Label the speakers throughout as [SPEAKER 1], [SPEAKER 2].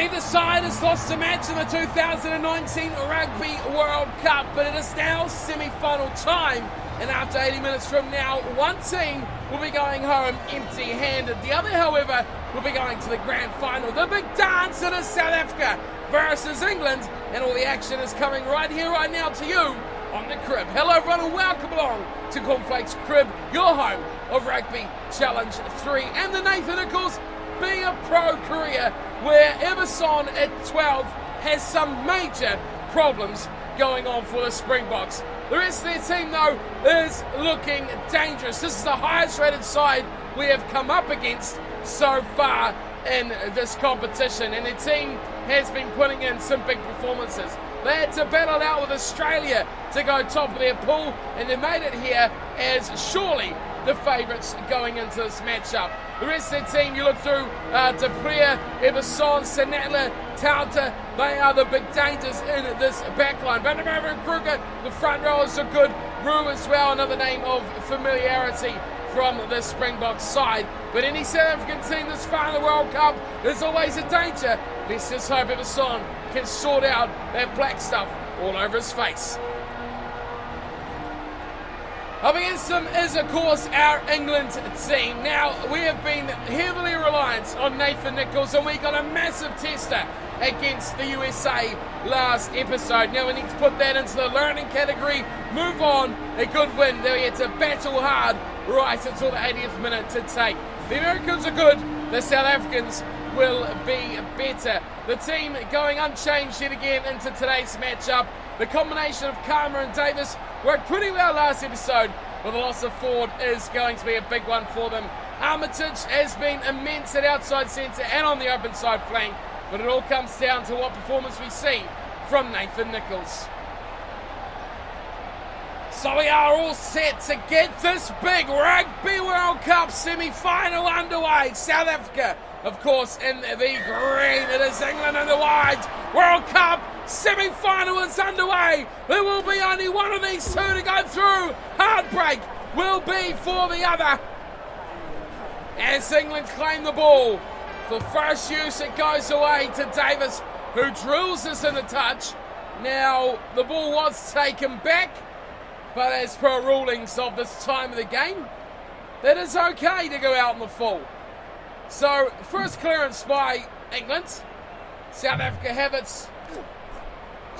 [SPEAKER 1] Neither side has lost a match in the 2019 Rugby World Cup, but it is now semi-final time, and after 80 minutes from now, one team will be going home empty-handed. The other, however, will be going to the grand final. The big dance, it is South Africa versus England, and all the action is coming right here, right now to you on the Crib. Hello everyone and welcome along to Cornflakes Crib, your home of Rugby Challenge 3 and the Nathan Nicholls Be a Pro career, where Everson at 12 has some major problems going on for the Springboks. The rest of their team, though, is looking dangerous. This is the highest rated side we have come up against so far in this competition, and the team has been putting in some big performances. They had to battle out with Australia to go top of their pool, and they made it here as surely the favourites going into this matchup. The rest of their team, you look through De Preer, Everson, Sanatla, Tauta, they are the big dangers in this backline. Van der Merwe and Kruger, the front rowers are good. Rue as well, another name of familiarity from the Springboks side. But any South African team this far in the World Cup, there's always a danger. Let's just hope Everson can sort out that black stuff all over his face. Up against them is, of course, our England team. Now, we have been heavily reliant on Nathan Nicholls, and we got a massive tester against the USA last episode. Now we need to put that into the learning category, move on, a good win. They had to battle hard right until the 80th minute to take. The Americans are good, the South Africans will be better. The team going unchanged yet again into today's matchup. The combination of Karma and Davis worked pretty well last episode, but the loss of Ford is going to be a big one for them. Armitage has been immense at outside centre and on the open side flank, but it all comes down to what performance we see from Nathan Nicholls. So we are all set to get this big Rugby World Cup semi-final underway. South Africa, of course, in the green. It is England in the white. World Cup semi-final is underway. There will be only one of these two to go through. Heartbreak will be for the other. As England claim the ball, for first use it goes away to Davis, who drills this in the touch. Now, the ball was taken back, but as per rulings of this time of the game, that is okay to go out in the full. So, first clearance by England. South Africa have it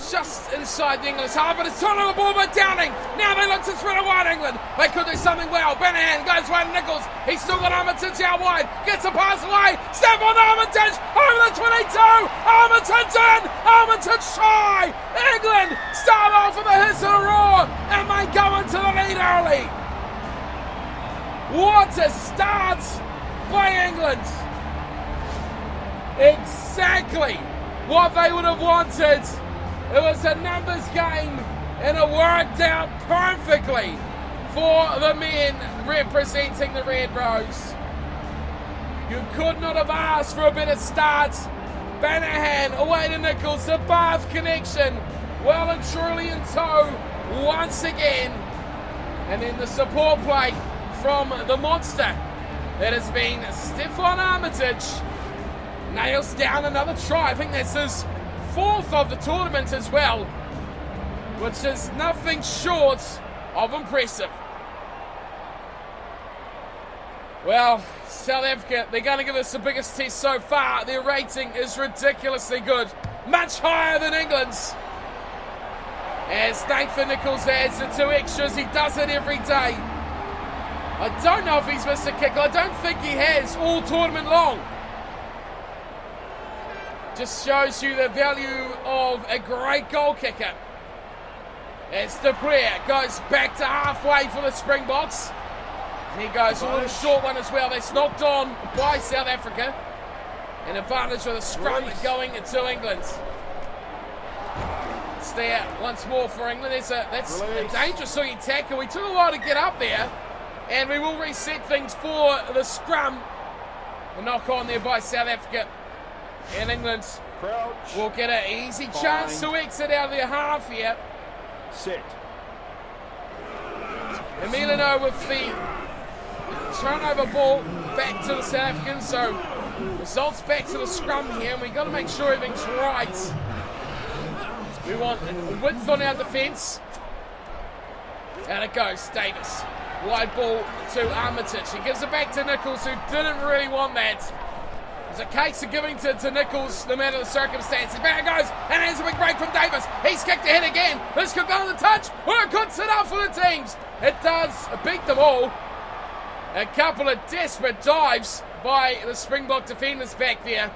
[SPEAKER 1] just inside the English half, but it's turnover ball by Downing. Now they look to spread it wide, England. They could do something well. Banahan goes wide to Nicholls. He's still got Armitage out wide. Gets a pass away. Step on Armitage. Over the 22. Armitage in. Armitage shy. England start off with a hiss and a roar, and they go into the lead early. What a start by England. Exactly what they would have wanted. It was a numbers game, and it worked out perfectly for the men representing the Red Rose. You could not have asked for a better start. Banahan away to Nicholls, the Bath connection, well and truly in tow once again. And then the support play from the monster that has been Stefan Armitage. Nails down another try. I think that's his fourth of the tournament as well, which is nothing short of impressive. Well, South Africa, they're going to give us the biggest test so far. Their rating is ridiculously good, much higher than England's. As Nathan Nicholls adds the two extras, he does it every day. I don't know if he's missed a kick. I don't think he has all tournament long. Just shows you the value of a great goal kicker. As De Preer goes back to halfway for the Springboks. And he goes a little short one as well. That's knocked on by South Africa. An advantage with a scrum going to England. It's there once more for England. That's a dangerous looking tackle. We took a while to get up there. And we will reset things for the scrum. A knock on there by South Africa. And England will get an easy chance to exit out of their half here.
[SPEAKER 2] Set.
[SPEAKER 1] Emiliano with the turnover ball back to the South Africans. So Results back to the scrum here, and we've got to make sure everything's right. We want width on our defence. Out it goes, Davis. Wide ball to Armitage. He gives it back to Nicholls, who didn't really want that. There's a case of giving to Nicholls, no matter the circumstances. Back it goes, and there's a big break from Davis. He's kicked ahead again. This could go on the touch, or it could sit up for the teams. It does beat them all. A couple of desperate dives by the Springbok defenders back there.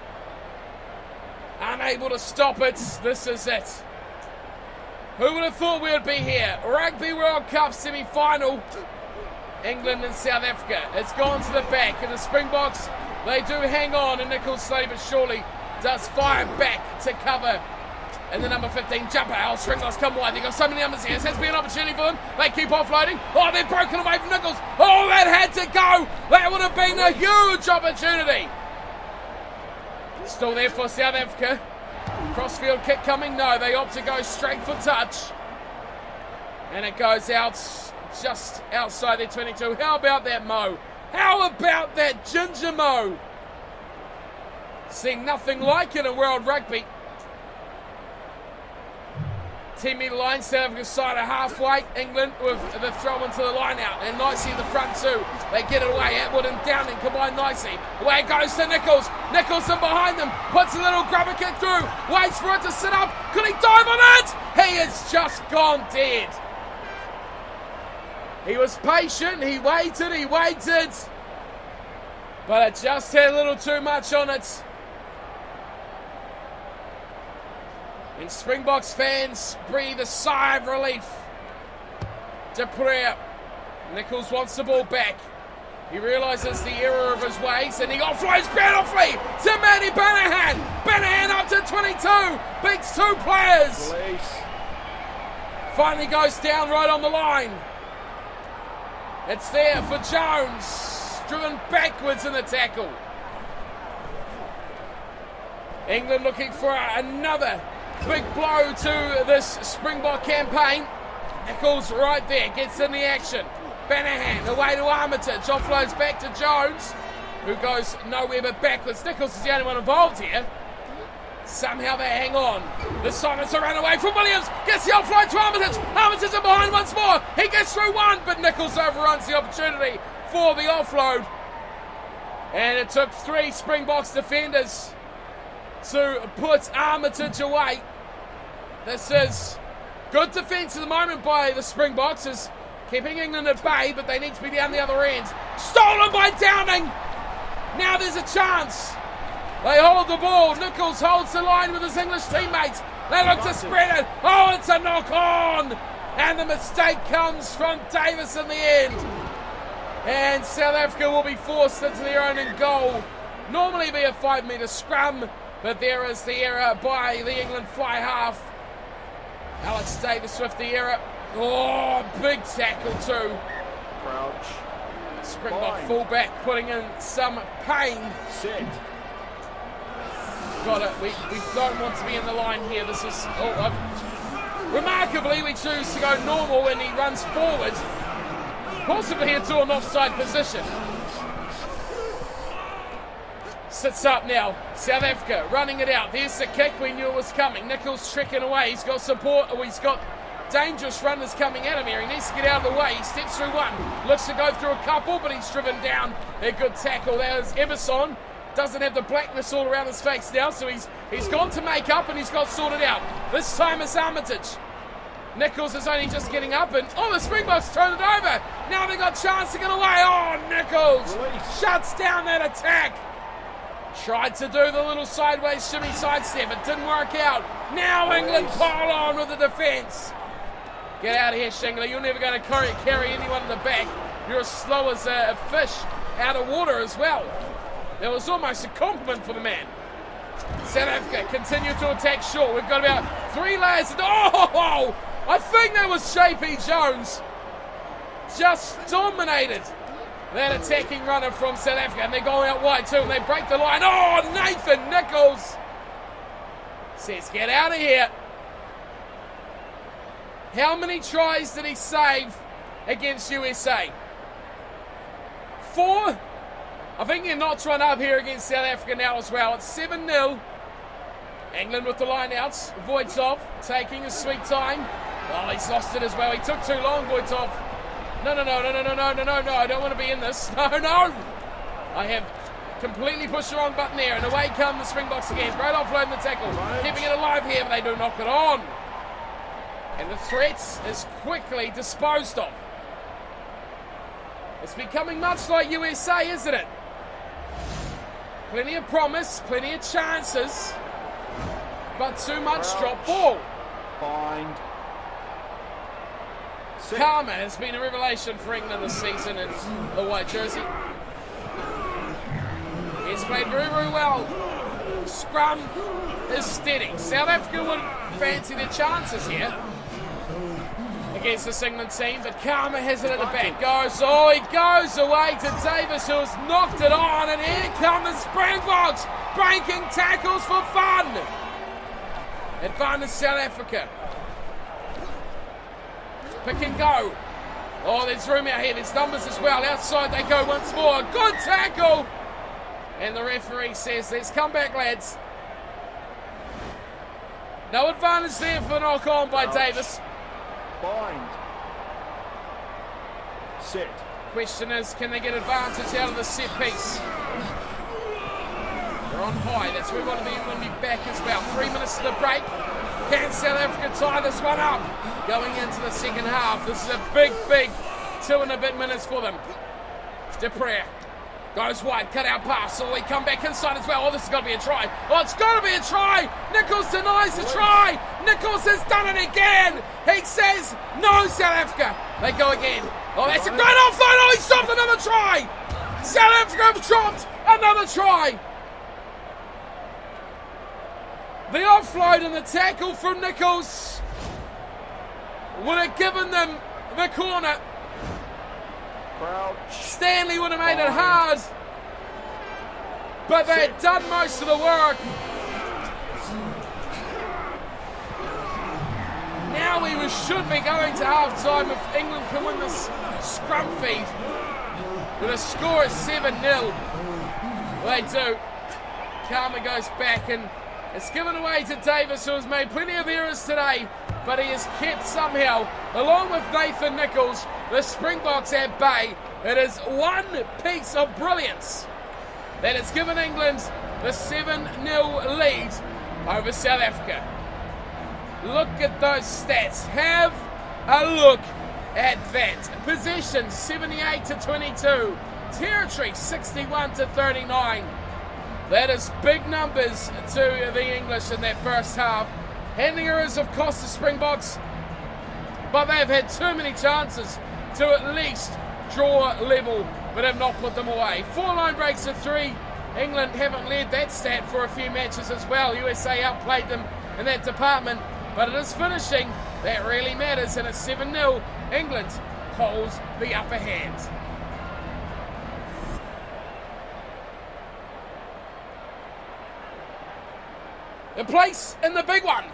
[SPEAKER 1] Unable to stop it. This is it. Who would have thought we would be here? Rugby World Cup semi-final. England and South Africa. It's gone to the back, and the Springboks, they do hang on, and Nicholls slowly but surely does fire back to cover. And the number 15 jumper, our Springboks come wide. They've got so many numbers here. This has to be an opportunity for them. They keep offloading. Oh, they're broken away from Nicholls. Oh, that had to go. That would have been a huge opportunity. Still there for South Africa. Crossfield kick coming. No, they opt to go straight for touch. And it goes out just outside their 22. How about that Mo? How about that Ginger Mo? Seen nothing like it in World Rugby. 10-metre line, South Africa side at halfway. England with the throw into the line out. And nicely in the front too. They get it away. Atwood and Downing combine nicely. Away it goes to Nicholls. Nicholls in behind them. Puts a little grubber kick through. Waits for it to sit up. Could he dive on it? He has just gone dead. He was patient. He waited. But it just had a little too much on it. And Springboks fans breathe a sigh of relief. De Prayer. Nicholls wants the ball back. He realises the error of his ways, and he offloads beautifully to Manny Banahan. Banahan up to 22. Beats two players. Finally goes down right on the line. It's there for Jones. Driven backwards in the tackle. England looking for another big blow to this Springbok campaign. Nicholls right there, gets in the action. Banahan away to Armitage, offloads back to Jones, who goes nowhere but backwards. Nicholls is the only one involved here. Somehow they hang on. This time it's a run away from Williams. Gets the offload to Armitage. Armitage is behind once more. He gets through one, but Nicholls overruns the opportunity for the offload. And it took three Springboks defenders to put Armitage away. This is good defence at the moment by the Springboks, is keeping England at bay, but they need to be down the other end. Stolen by Downing. Now there's a chance. They hold the ball. Nicholls holds the line with his English teammates. They look to spread it. Oh, it's a knock on. And the mistake comes from Davis in the end. And South Africa will be forced into their own end goal. Normally be a 5-metre scrum, but there is the error by the England fly half. Alex Davis with the error. Oh, big tackle too.
[SPEAKER 2] Crouch.
[SPEAKER 1] Springbok fullback putting in some pain.
[SPEAKER 2] Set.
[SPEAKER 1] Got it. We don't want to be in the line here. This is... remarkably, we choose to go normal when he runs forward. Possibly into an offside position. Sits up now. South Africa running it out. There's the kick. We knew it was coming. Nicholls tricking away. He's got support. Oh, he's got dangerous runners coming at him here. He needs to get out of the way. He steps through one. Looks to go through a couple, but he's driven down. A good tackle. There's Emerson. Doesn't have the blackness all around his face now, so he's gone to make up and he's got sorted out. This time it's Armitage. Nicholls is only just getting up, and the Springboks turned it over. Now they got a chance to get away. Oh, Nicholls shuts down that attack. Tried to do the little sideways shimmy sidestep. It didn't work out. Now England pile on with the defence. Get out of here, Shingler. You're never going to carry anyone in the back. You're as slow as a fish out of water as well. That was almost a compliment for the man. South Africa continue to attack short. We've got about 3 layers. Oh, I think that was Shapey Jones. Just dominated that attacking runner from South Africa. And they're going out wide too. And they break the line. Oh, Nathan Nicholls says, get out of here. How many tries did he save against USA? 4? I think they're not run up here against South Africa now as well. It's 7-0. England with the line-outs. Voitov taking his sweet time. Oh, he's lost it as well. He took too long, Voitov. No. I don't want to be in this. No. I have completely pushed the wrong button there. And away come the Springboks again. Great offload in the tackle. Keeping it alive here, but they do knock it on. And the threat is quickly disposed of. It's becoming much like USA, isn't it? Plenty of promise, plenty of chances, but too much drop ball.
[SPEAKER 2] Find.
[SPEAKER 1] Karma has been a revelation for England this season in the white jersey. He's played very, very well. Scrum is steady. South Africa would fancy their chances here against this England team, but Karma has it at the back. He goes away to Davis, who's knocked it on, and here come the Springboks, breaking tackles for fun. Advantage South Africa. Pick and go. Oh, there's room out here. There's numbers as well. Outside they go once more. Good tackle. And the referee says, let's come back, lads. No advantage there for the knock on by Davis.
[SPEAKER 2] Bind. Set.
[SPEAKER 1] Question is, can they get advantage out of the set piece? They're on high. That's where we want to be. We want to be back as well. 3 minutes to the break. Can South Africa tie this one up? Going into the second half. This is a big 2 and a bit minutes for them. Deprez goes wide, cut out pass. So they come back inside as well. Oh, this has got to be a try. Oh, it's got to be a try. Nicholls denies the try. Nicholls has done it again. He says, no, South Africa. They go again. Oh, that's a great offload. Oh, he stopped another try. South Africa have dropped another try. The offload and the tackle from Nicholls would have given them the corner.
[SPEAKER 2] Crouch.
[SPEAKER 1] Stanley would have made it hard, but they had done most of the work. Now we should be going to half-time if England can win this scrum feed. With a score of 7-0. They do. Karma goes back and it's given away to Davis, who has made plenty of errors today, but he has kept somehow, along with Nathan Nicholls, the Springboks at bay. It is one piece of brilliance that has given England the 7-0 lead over South Africa. Look at those stats. Have a look at that. Possession 78-22. Territory 61-39. That is big numbers to the English in that first half. Handling errors have cost the Springboks, but they've had too many chances to at least draw level, but have not put them away. 4 line breaks to 3. England haven't led that stat for a few matches as well. USA outplayed them in that department, but it is finishing that really matters, and it's 7-0. England holds the upper hand. The place in the big one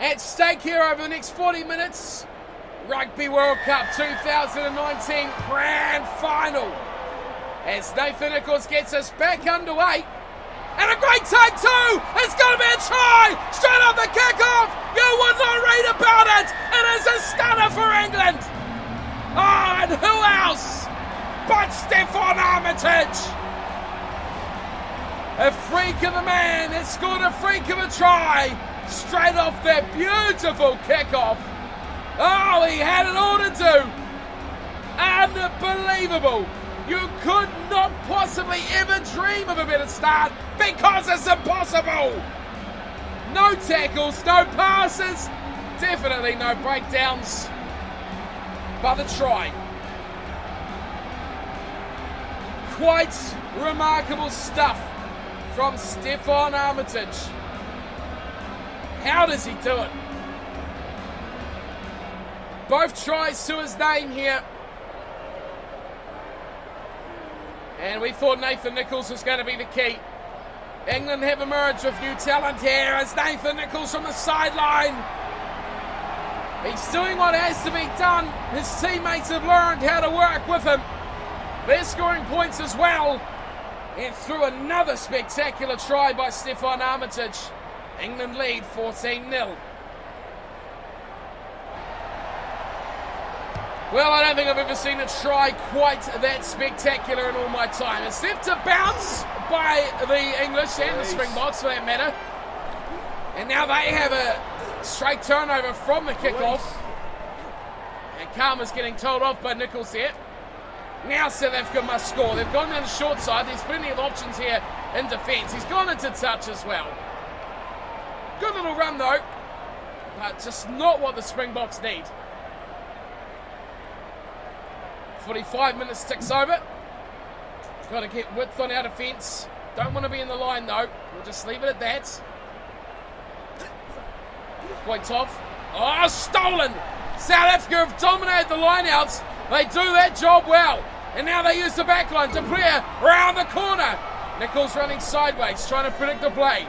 [SPEAKER 1] at stake here over the next 40 minutes. Rugby World Cup 2019 Grand Final. As Nathan Nicholls gets us back underway. And a great take too! It's going to be a try! Straight off the kickoff! You would not read about it! It is a stunner for England! Oh, and who else but Stefan Armitage? A freak of a man has scored a freak of a try straight off that beautiful kickoff. Oh, he had it all to do. Unbelievable. You could not possibly ever dream of a better start because it's impossible. No tackles, no passes, definitely no breakdowns, but the try. Quite remarkable stuff from Stefan Armitage. How does he do it? Both tries to his name here. And we thought Nathan Nicholls was going to be the key. England have emerged with new talent here as Nathan Nicholls from the sideline. He's doing what has to be done. His teammates have learned how to work with him. They're scoring points as well. And through another spectacular try by Stefan Armitage, England lead 14-0. Well, I don't think I've ever seen a try quite that spectacular in all my time. It's left to bounce by the English and the Springboks for that matter. And now they have a straight turnover from the kickoff. And Karma's getting told off by Nicholls here. Now South Africa must score. They've gone down the short side. There's plenty of options here in defence. He's gone into touch as well. Good little run though, but just not what the Springboks need. 45 minutes ticks over. Got to get width on our defence. Don't want to be in the line though. We'll just leave it at that. Pointov. Oh, stolen! South Africa have dominated the lineouts. They do that job well. And now they use the back line. De Preer around the corner. Nicholls running sideways, trying to predict the play.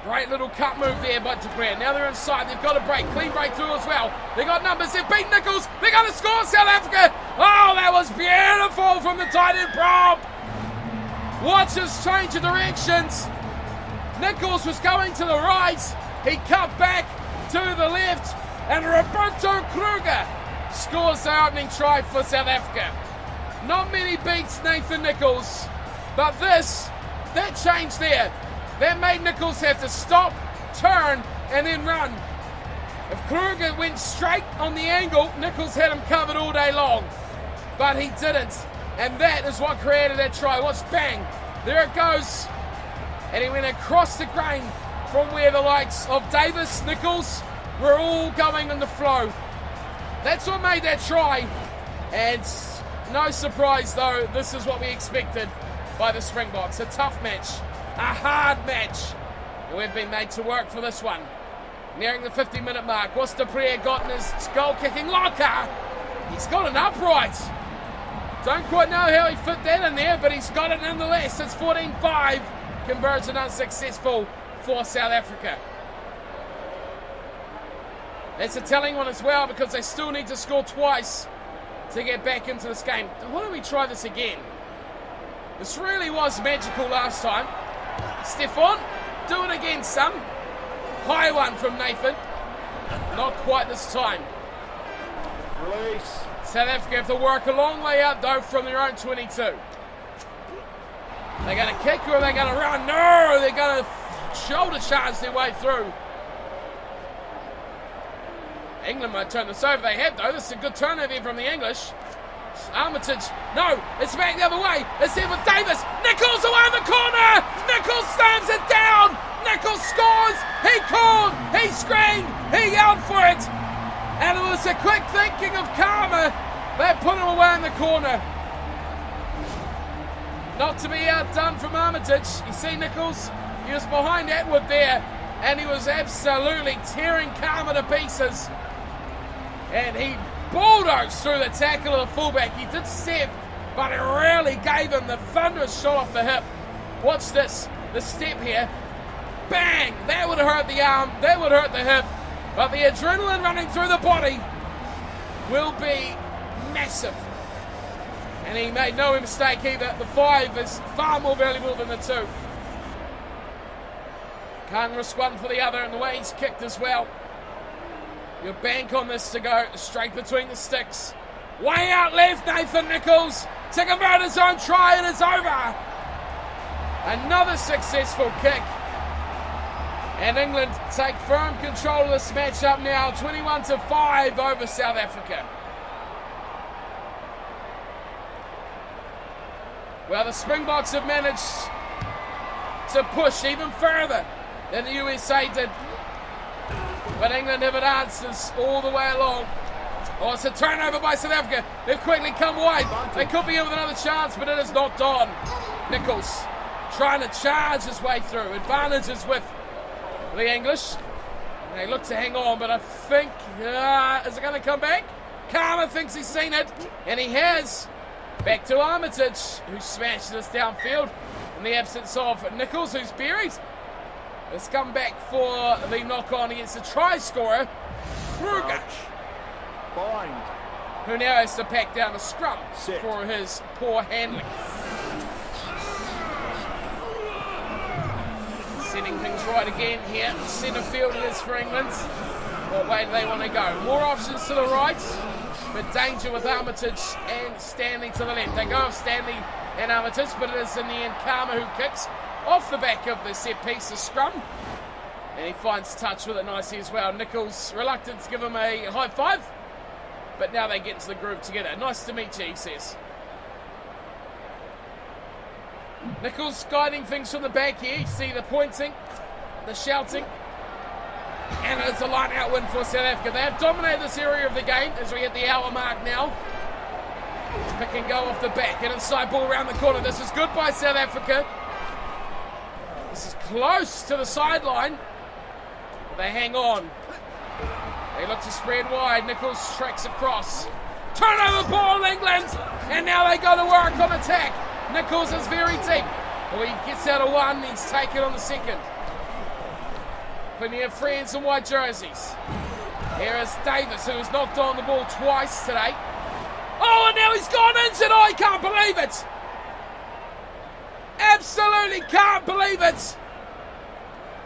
[SPEAKER 1] Great little cut move there by De Preer. Now they're inside. They've got a break. Clean breakthrough as well. They got numbers. They've beat Nicholls. They're going to score, South Africa. Oh, that was beautiful from the tight end prop. Watch us change of directions. Nicholls was going to the right. He cut back to the left. And Roberto Kruger scores the opening try for South Africa. Not many beats Nathan Nicholls. But that change there, that made Nicholls have to stop, turn, and then run. If Kruger went straight on the angle, Nicholls had him covered all day long. But he didn't. And that is what created that try. Watch, bang. There it goes. And he went across the grain from where the likes of Davis, Nicholls were all going in the flow. That's what made that try. And no surprise, though, this is what we expected by the Springboks. A tough match. A hard match. And we've been made to work for this one. Nearing the 50-minute mark. What's De Preer got in his goal-kicking locker? He's got an upright. Don't quite know how he fit that in there, but he's got it nonetheless. It's 14-5. Conversion unsuccessful for South Africa. That's a telling one as well, because they still need to score twice to get back into this game. Why don't we try this again? This really was magical last time. Stefan, do it again, son. High one from Nathan. Not quite this time.
[SPEAKER 2] Release.
[SPEAKER 1] South Africa have to work a long way out, though, from their own 22. They're going to kick or are they going to run? No, they're going to shoulder charge their way through. England might turn this over. They have, though. This is a good turnover here from the English. Armitage. No, it's back the other way. It's here with Davis. Nicholls away in the corner. Nicholls slams it down. Nicholls scores. He called. He screamed. He yelled for it. And it was a quick thinking of Karma that put him away in the corner. Not to be outdone from Armitage. You see Nicholls? He was behind Atwood there. And he was absolutely tearing Karma to pieces. And he bulldozed through the tackle of the fullback. He did step, but it really gave him the thunderous shot off the hip. Watch this. The step here. Bang! That would have hurt the arm. That would hurt the hip. But the adrenaline running through the body will be massive. And he made no mistake either. The 5 is far more valuable than the 2. Can't risk one for the other, and the way he's kicked as well. You bank on this to go straight between the sticks. Way out left, Nathan Nicholls to convert his own try, and it's over. Another successful kick. And England take firm control of this matchup now, 21-5 over South Africa. Well, the Springboks have managed to push even further than the USA did. But England have answers all the way along. Oh, it's a turnover by South Africa. They've quickly come wide. They could be in with another chance, but it is knocked on. Nicholls trying to charge his way through. Advantages with the English. They look to hang on, but I think, is it going to come back? Karma thinks he's seen it, and he has. Back to Armitage, who smashed this downfield in the absence of Nicholls, who's buried. It's come back for the knock-on against the try scorer, Kruger,
[SPEAKER 2] Bind.
[SPEAKER 1] who now has to pack down a scrum for his poor handling. Setting things right again here. Centre field it is for England. What way do they want to go? More options to the right, but danger with Armitage and Stanley to the left. They go with Stanley and Armitage, but it is in the end Karma who kicks off the back of the set piece, the scrum. And he finds touch with it nicely as well. Nicholls reluctant to give him a high five, but now they get into the groove together. Nice to meet you, he says. Nicholls guiding things from the back here. You see the pointing, the shouting, and it's a line out win for South Africa. They have dominated this area of the game as we hit the hour mark now. Pick and go off the back, and inside ball around the corner. This is good by South Africa. This is close to the sideline. They hang on. They look to spread wide. Nicholls tracks across. Turnover ball, England! And now they go to work on attack. Nicholls is very deep. Well, he gets out of one. He's taken on the second. Plenty of friends in white jerseys. Here is Davis, who has knocked on the ball twice today. Oh, and now he's gone injured. Oh, I can't believe it. Absolutely can't believe it.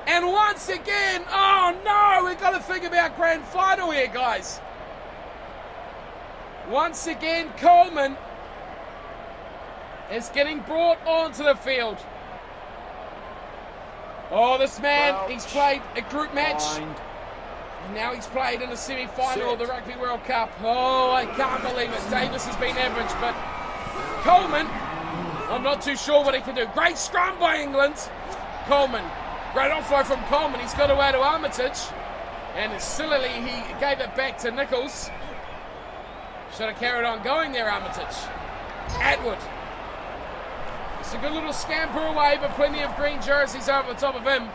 [SPEAKER 1] And once again, oh no, we've got to think about grand final here, guys. Once again, Coleman is getting brought onto the field. Oh, this man, he's played a group match. And now he's played in the semi-final of the Rugby World Cup. Oh, I can't believe it. Davis has been average, but Coleman, I'm not too sure what he can do. Great scrum by England. Coleman, great offload from Coleman. He's got away to Armitage. And sillily, he gave it back to Nicholls. Should have carried on going there, Armitage. Atwood. It's a good little scamper away, but plenty of green jerseys over the top of him.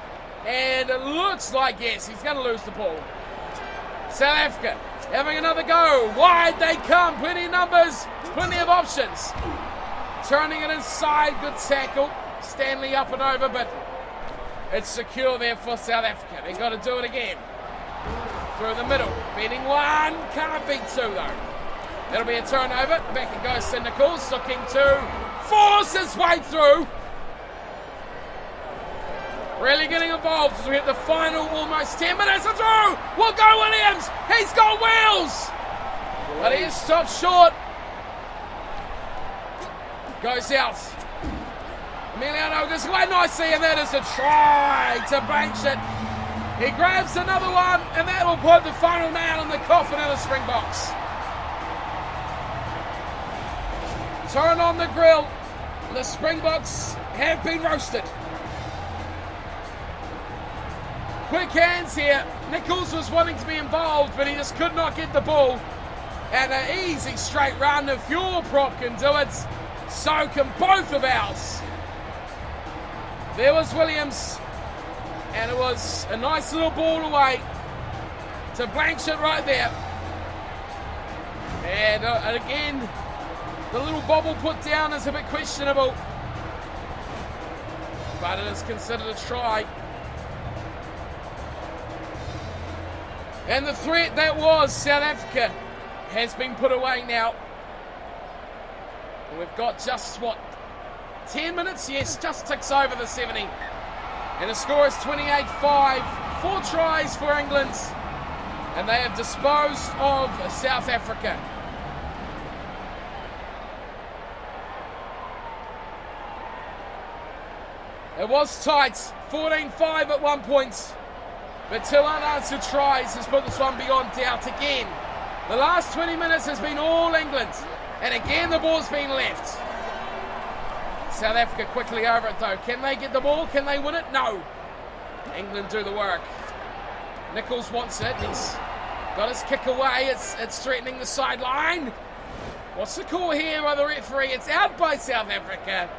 [SPEAKER 1] And it looks like, yes, he's going to lose the ball. South Africa having another go. Wide they come. Plenty of numbers. Plenty of options. Turning it inside. Good tackle. Stanley up and over, but it's secure there for South Africa. They've got to do it again. Through the middle. Beating one. Can't beat two, though. It'll be a turnover. Back it goes to Nicholls. Looking to force his way through. Really getting involved as we hit the final almost 10 minutes of through. Will go Williams. He's got wheels. But he is stopped short. Goes out. Emiliano goes away nicely, and that is a try to Blanchett. He grabs another one, and that will put the final nail in the coffin of the Springboks. Turn on the grill. The Springboks have been roasted. Quick hands here. Nicholls was wanting to be involved, but he just could not get the ball. And an easy straight run. If your prop can do it, so can both of ours. There was Williams, and it was a nice little ball away to Blanchett right there. And again, the little bobble put down is a bit questionable, but it is considered a try. And the threat that was South Africa has been put away now. We've got just, 10 minutes? Yes, just ticks over the 70. And the score is 28-5. 4 tries for England. And they have disposed of South Africa. It was tight. 14-5 at one point. But 2 unanswered tries has put this one beyond doubt again. The last 20 minutes has been all England. And again, the ball's been left. South Africa quickly over it, though. Can they get the ball? Can they win it? No. England do the work. Nicholls wants it. He's got his kick away. It's threatening the sideline. What's the call here by the referee? It's out by South Africa.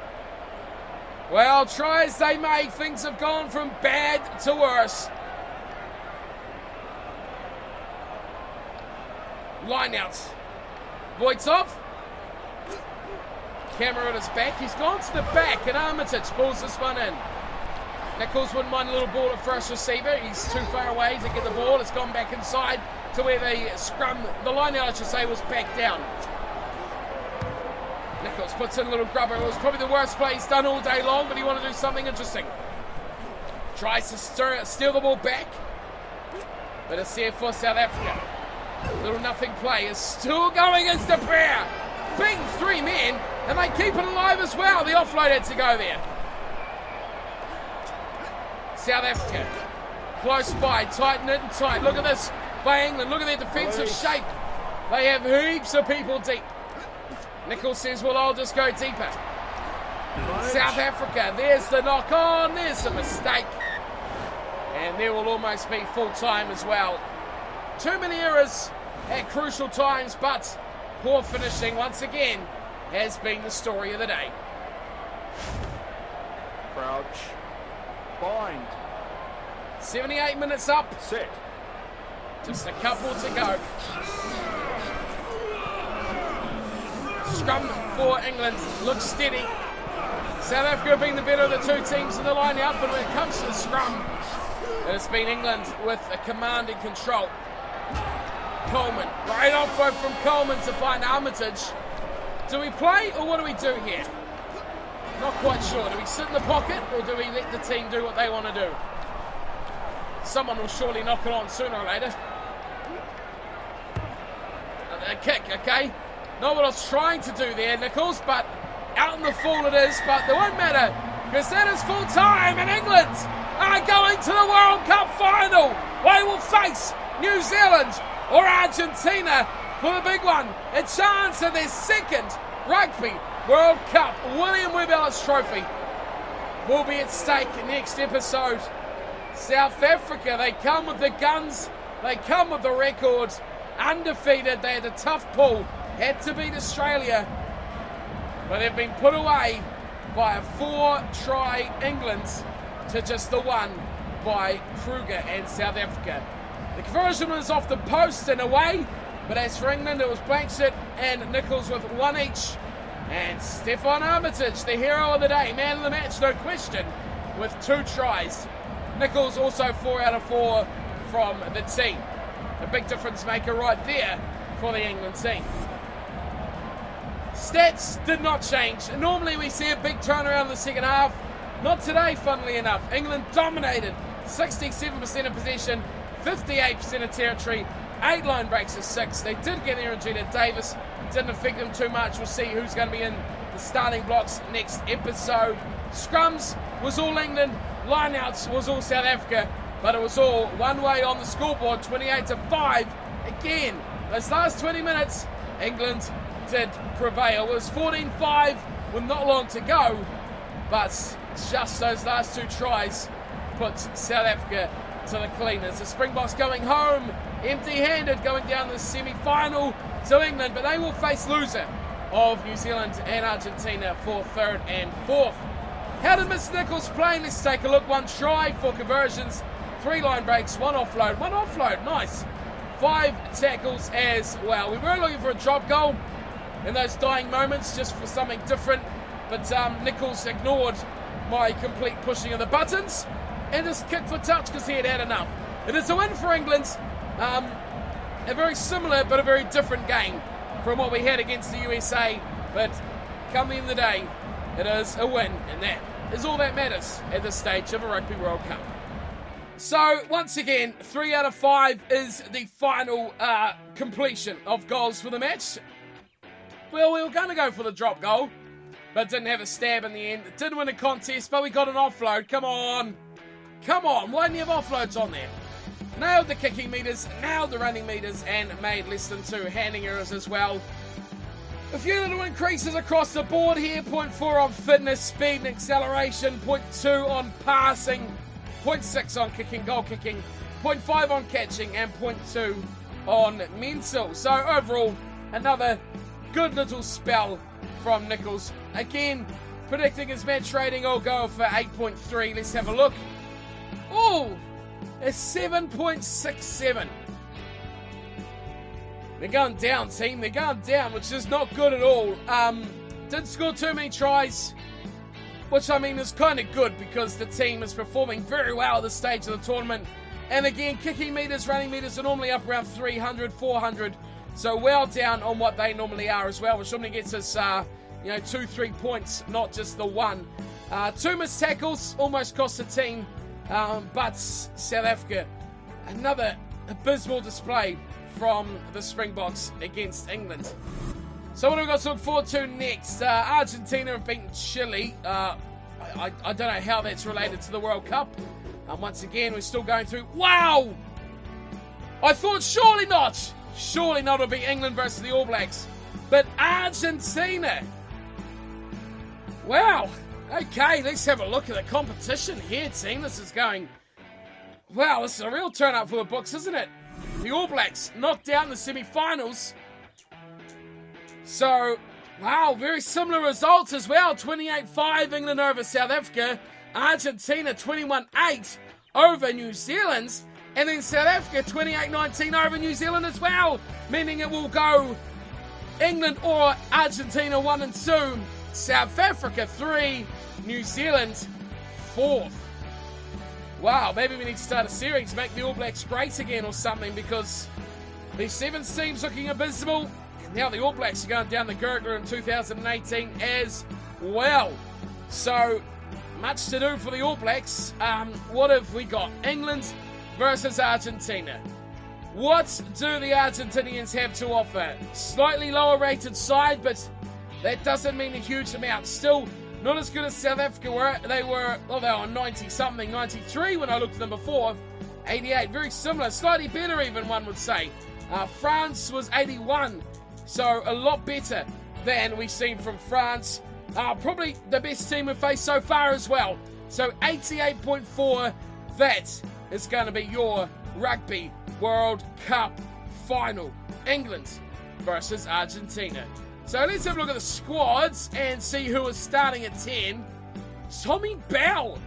[SPEAKER 1] Well, try as they may, things have gone from bad to worse. Line out. Voitov. Camera at his back. He's gone to the back, and Armitage pulls this one in. Nicholls wouldn't mind a little ball at first receiver. He's too far away to get the ball. It's gone back inside to where the line out, I should say, was back down. Nicholls puts in a little grubber. It was probably the worst play he's done all day long, but he wanted to do something interesting. Tries to steal the ball back. But it's here for South Africa. Little nothing play is still going against the prayer. Big 3 men, and they keep it alive as well. The offload had to go there. South Africa, close by, tighten it and tight. Look at this by England. Look at their defensive shape. They have heaps of people deep. Nicholls says, well, I'll just go deeper. South Africa, there's the knock on. There's a mistake. And there will almost be full time as well. Too many errors at crucial times, but poor finishing once again has been the story of the day.
[SPEAKER 2] Crouch. Bind.
[SPEAKER 1] 78 minutes up.
[SPEAKER 2] Set.
[SPEAKER 1] Just a couple to go. Scrum for England looks steady. South Africa have been the better of the 2 teams in the line-out, but when it comes to the scrum, it's been England with a command and control. Coleman, great offload from Coleman to find Armitage. Do we play or what do we do here? Not quite sure. Do we sit in the pocket or do we let the team do what they want to do? Someone will surely knock it on sooner or later. A kick, okay. Not what I was trying to do there, Nicholls, but out in the fall it is, but it won't matter because that is full time and England are going to the World Cup final. They will face New Zealand or Argentina for the big one. A chance of their second Rugby World Cup William Webb Ellis Trophy will be at stake next episode. South Africa, they come with the guns, they come with the record, undefeated, they had a tough pull, had to beat Australia, but they've been put away by a 4-try England to just the 1 by Kruger and South Africa. The conversion was off the post and away, but as for England, it was Blanchett and Nicholls with 1 each. And Stefan Armitage, the hero of the day, man of the match, no question, with 2 tries. Nicholls also 4 out of 4 from the team. A big difference maker right there for the England team. Stats did not change. Normally we see a big turnaround in the second half. Not today, funnily enough. England dominated 67% of possession, 58% of territory, 8 line breaks to 6. They did get there in Gina Davis. Didn't affect them too much. We'll see who's going to be in the starting blocks next episode. Scrums was all England. Lineouts was all South Africa. But it was all one way on the scoreboard, 28-5. Again, those last 20 minutes, England did prevail. It was 14-5 with not long to go. But just those last 2 tries put South Africa to the cleaners. The Springboks going home empty-handed, going down the semi-final to England, but they will face loser of New Zealand and Argentina for 3rd and 4th. How did Mr. Nicholls play? Let's take a look. 1 try, 4 conversions, 3 line breaks, 1 offload, nice. 5 tackles as well. We were looking for a drop goal in those dying moments, just for something different, but Nicholls ignored my complete pushing of the buttons and just kicked for touch because he had had enough. It is a win for England. A very similar but a very different game from what we had against the USA, but come the end of the day, it is a win, and that is all that matters at this stage of a Rugby World Cup. So once again, 3 out of 5 is the final completion of goals for the match. Well, we were going to go for the drop goal, but didn't have a stab in the end. Didn't win a contest, but we got an offload. Come on, why didn't you have offloads on there? Nailed the kicking meters, nailed the running meters, and made less than 2 handing errors as well. A few little increases across the board here. 0.4 on fitness, speed and acceleration. 0.2 on passing. 0.6 on kicking, goal kicking. 0.5 on catching, and 0.2 on mental. So overall, another good little spell from Nicholls. Again, predicting his match rating, I'll go for 8.3. Let's have a look. Oh! A 7.67. They're going down, team. They're going down, which is not good at all. Didn't score too many tries, which I mean is kind of good because the team is performing very well at this stage of the tournament. And again, kicking meters, running meters are normally up around 300, 400. So well down on what they normally are as well, which normally gets us, 2-3 points, not just the 1. 2 missed tackles almost cost the team But South Africa, another abysmal display from the Springboks against England. So what have we got to look forward to next? Argentina have beaten Chile. I don't know how that's related to the World Cup. Once again, we're still going through. Wow! I thought surely not. Surely not. It'll be England versus the All Blacks. But Argentina. Wow. Okay, let's have a look at the competition here, team. This is going... Wow, this is a real turn-up for the books, isn't it? The All Blacks knocked out in the semi-finals. So, wow, very similar results as well. 28-5 England over South Africa. Argentina 21-8 over New Zealand. And then South Africa 28-19 over New Zealand as well. Meaning it will go England or Argentina 1 and 2. South Africa 3. New Zealand 4th. Wow, maybe we need to start a series, make the All Blacks great again or something, because the Sevens team's looking abysmal. And now the All Blacks are going down the gurgler in 2018 as well. So, much to do for the All Blacks. What have we got? England versus Argentina. What do the Argentinians have to offer? Slightly lower rated side, but that doesn't mean a huge amount. Still, not as good as South Africa were. They were 90-something, 93 when I looked at them before. 88, very similar. Slightly better even, one would say. France was 81, so a lot better than we've seen from France. Probably the best team we've faced so far as well. So 88.4, that is going to be your Rugby World Cup final. England versus Argentina. So let's have a look at the squads and see who is starting at 10. Tommy Bell.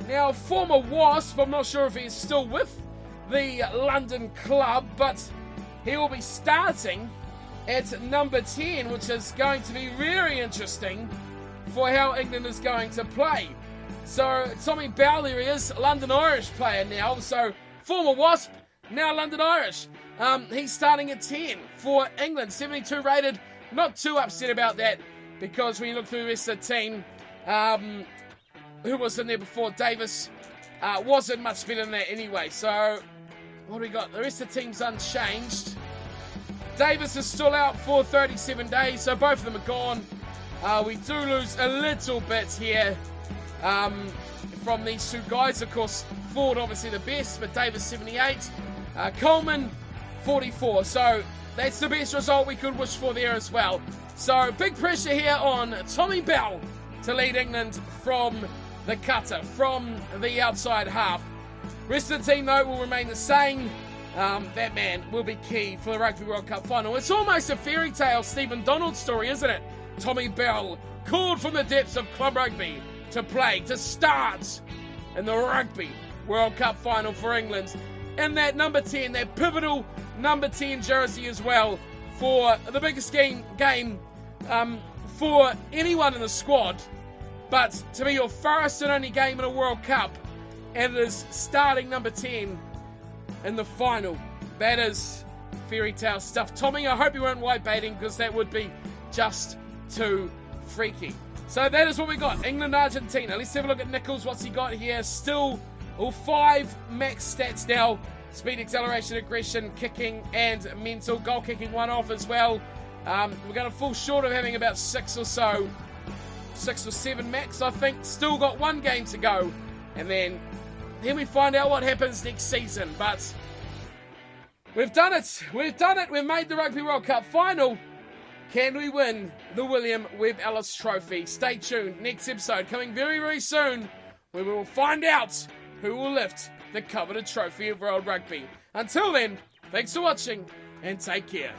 [SPEAKER 1] Now, former Wasp. I'm not sure if he's still with the London club, but he will be starting at number 10, which is going to be very interesting for how England is going to play. So, Tommy Bell, there he is, London Irish player now. So, former Wasp, now London Irish. He's starting at 10 for England, 72 rated. Not too upset about that, because when you look through the rest of the team, who was in there before? Davis wasn't much better than that anyway. So, what do we got? The rest of the team's unchanged. Davis is still out for 37 days, so both of them are gone. We do lose a little bit here from these two guys. Of course, Ford obviously the best, but Davis 78. Coleman 44. So, that's the best result we could wish for there as well. So, big pressure here on Tommy Bell to lead England from the cutter, from the outside half. Rest of the team, though, will remain the same. That man will be key for the Rugby World Cup final. It's almost a fairy tale Stephen Donald story, isn't it? Tommy Bell, called from the depths of club rugby to play, to start in the Rugby World Cup final for England. And that number 10, that pivotal number 10 jersey as well, for the biggest game for anyone in the squad, but to be your first and only game in a World Cup, and it is starting number 10 in the final. That is fairy tale stuff. Tommy, I hope you weren't white baiting, because that would be just too freaky. So that is what we got, England, Argentina. Let's have a look at Nicholls. What's he got here? Still all 5 max stats now. Speed, acceleration, aggression, kicking, and mental. Goal kicking 1 off as well. We're going to fall short of having about 6 or 7 max, I think. Still got 1 game to go. And then we find out what happens next season. But we've done it. We've done it. We've made the Rugby World Cup final. Can we win the William Webb Ellis Trophy? Stay tuned. Next episode coming very, very soon, where we will find out who will lift the coveted trophy of World Rugby. Until then, thanks for watching and take care.